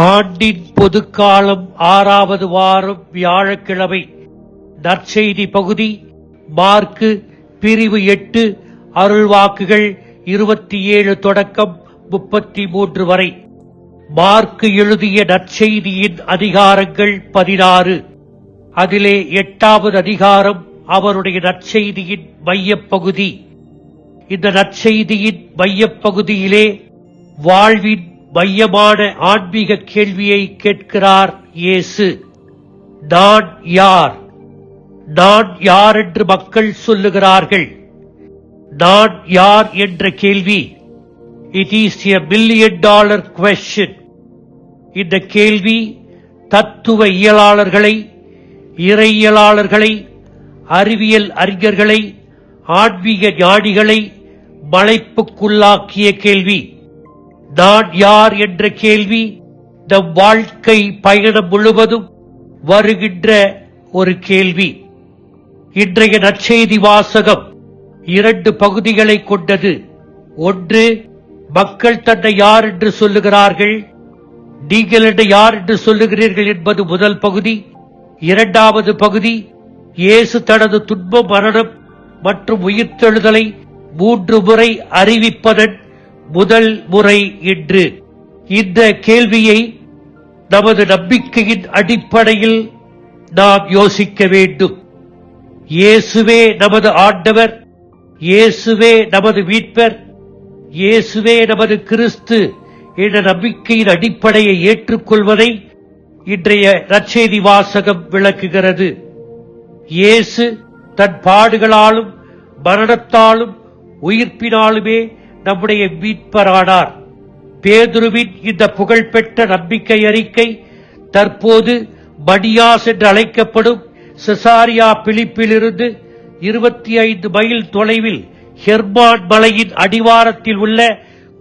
ஆண்டின் பொதுக்காலம் 6வது வாரம் வியாழக்கிழமை. நற்செய்தி பகுதி மார்க்கு பிரிவு 8 அருள்வாக்குகள் 27 தொடக்கம் 33 வரை. மார்க்கு எழுதிய நற்செய்தியின் அதிகாரங்கள் 16. அதிலே 8வது அதிகாரம் அவருடைய நற்செய்தியின் மையப்பகுதி. இந்த நற்செய்தியின் மையப்பகுதியிலே வாழ்வின் மையமான ஆன்மீக கேள்வியை கேட்கிறார் இயேசு. நான் யார்? நான் யார் என்று மக்கள் சொல்லுகிறார்கள். நான் யார் என்ற கேள்வி it is a $1 million question. இந்த கேள்வி தத்துவ இயலாளர்களை, இறையியலாளர்களை, அறிவியல் அறிஞர்களை, ஆன்மீக ஞானிகளை மலைப்புக்குள்ளாக்கிய கேள்வி. நான் யார் என்ற கேள்வி நம் வாழ்க்கை பயணம் முழுவதும் வருகின்ற ஒரு கேள்வி. இன்றைய நற்செய்தி வாசகம் 2 பகுதிகளை கொண்டது. ஒன்று, மக்கள் தன்னை யார் என்று சொல்லுகிறார்கள், நீங்கள் என்ன யார் என்று சொல்லுகிறீர்கள் என்பது முதல் பகுதி. 2வது பகுதி, இயேசு தனது துன்பம், மரணம் மற்றும் உயிர்த்தெழுதலை 3 முறை அறிவிப்பதன் முதல் முறை இன்று. இந்த கேள்வியை நமது நம்பிக்கையின் அடிப்படையில் நாம் யோசிக்க வேண்டும். இயேசுவே நமது ஆண்டவர், இயேசுவே நமது மீட்பர், இயேசுவே நமது கிறிஸ்து என்ற நம்பிக்கையின் அடிப்படையை ஏற்றுக்கொள்வதை இன்றைய நற்செய்தி வாசகம் விளக்குகிறது. இயேசு தன் பாடுகளாலும் மரணத்தாலும் உயிர்ப்பினாலுமே நம்முடைய மீட்பரானார். பேதுருவின் இந்த புகழ்பெற்ற நம்பிக்கை அறிக்கை தற்போது மடியாஸ் என்று அழைக்கப்படும் செசாரியா பிலிப்பிலிருந்து 25 மைல் தொலைவில் ஹெர்மான் மலையின் அடிவாரத்தில் உள்ள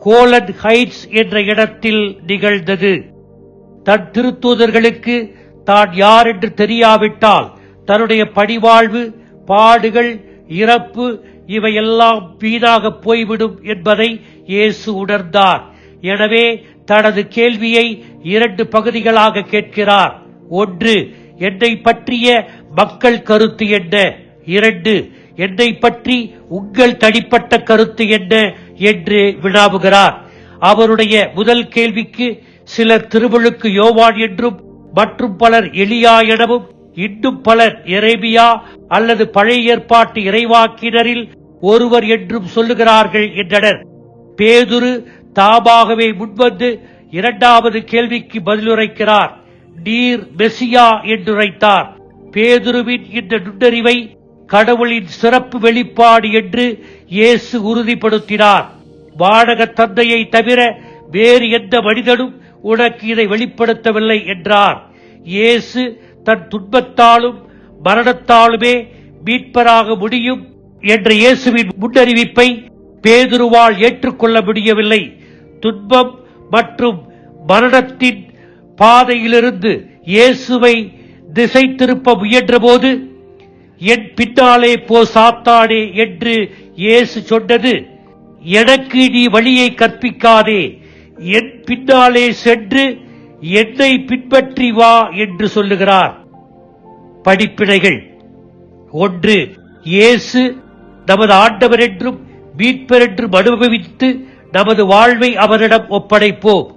கோலன் ஹைட்ஸ் என்ற இடத்தில் நிகழ்ந்தது. தன் திருத்தூதர்களுக்கு தான் யார் என்று தெரியாவிட்டால் தன்னுடைய பணிவாழ்வு, பாடுகள், இறப்பு இவையெல்லாம் வீணாக போய்விடும் என்பதை இயேசு உணர்ந்தார். எனவே தனது கேள்வியை 2 பகுதிகளாக கேட்கிறார். 1, என்னை பற்றிய மக்கள் கருத்து என்ன? 2, என்னை பற்றி உங்கள் தனிப்பட்ட கருத்து என்ன என்று வினாவுகிறார். அவருடைய முதல் கேள்விக்கு சிலர் திருமுழுக்கு யோவான் என்றும், மற்றும் பலர் எலியா எனவும், இன்னும் பலர் எரேமியா அல்லது பழைய ஏற்பாட்டு இறைவாக்கினரில் ஒருவர் என்றும் சொல்லுகிறார்கள் என்றனர். பேதுரு தாமாகவே முன்வந்து 2வது கேள்விக்கு பதிலுரைக்கிறார். நீர் மெசியா என்றுரைத்தார். பேதுருவின் இந்த நுண்ணறிவை கடவுளின் சிறப்பு வெளிப்பாடு என்று இயேசு உறுதிப்படுத்தினார். வானக தந்தையை தவிர வேறு எந்த மனிதனும் உனக்கு இதை வெளிப்படுத்தவில்லை என்றார். இயேசு தன் துன்பத்தாலும் மரணத்தாலுமே மீட்பராக முடியும் என்ற இயேசுவின் முன்னறிவிப்பை பேதுருவால் ஏற்றுக்கொள்ள முடியவில்லை. துன்பம் மற்றும் மரணத்தின் பாதையிலிருந்து இயேசுவை திசை திருப்ப முயன்ற போது, என் பின்னாலே போ சாத்தானே என்று இயேசு சொன்னது, எனக்கு நீ வழியை கற்பிக்காதே, என் பின்னாலே சென்று என்னை பின்பற்றி வா என்று சொல்லுகிறார். படிப்பினைகள். 1, இயேசு நமது ஆண்டவர் என்றும் மீட்பர் என்றும் அனுபவித்து நமது வாழ்வை அவரிடம் ஒப்படைப்போம்.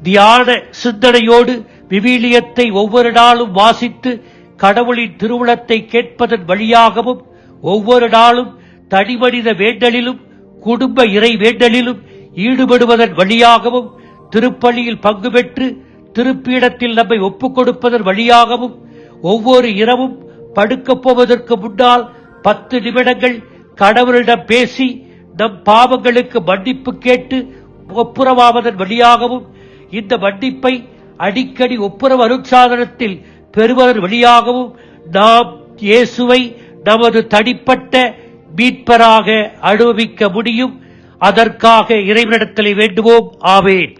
தியான சிந்தனையோடு விவிலியத்தை ஒவ்வொரு நாளும் வாசித்து கடவுளின் திருவுளத்தை கேட்பதன் வழியாகவும், ஒவ்வொரு நாளும் தனிமனித வேண்டலிலும் குடும்ப இறை வேண்டலிலும் ஈடுபடுவதன் வழியாகவும், திருப்பலியில் பங்கு பெற்று திருப்பீடத்தில் நம்மை ஒப்புக் கொடுப்பதன் வழியாகவும், ஒவ்வொரு இரவும் படுக்கப் போவதற்கு முன்னால் 10 நிமிடங்கள் கடவுளிடம் பேசி நம் பாவங்களுக்கு மன்னிப்பு கேட்டு ஒப்புரவாவதன் வழியாகவும், இந்த மன்னிப்பை அடிக்கடி ஒப்புரவு அருட்சாதனத்தில் பெறுவதன் வழியாகவும் நாம் இயேசுவை நமது தனிப்பட்ட மீட்பராக அனுபவிக்க முடியும். அதற்காக இறைவனிடத்தில் வேண்டுவோம். ஆமென்.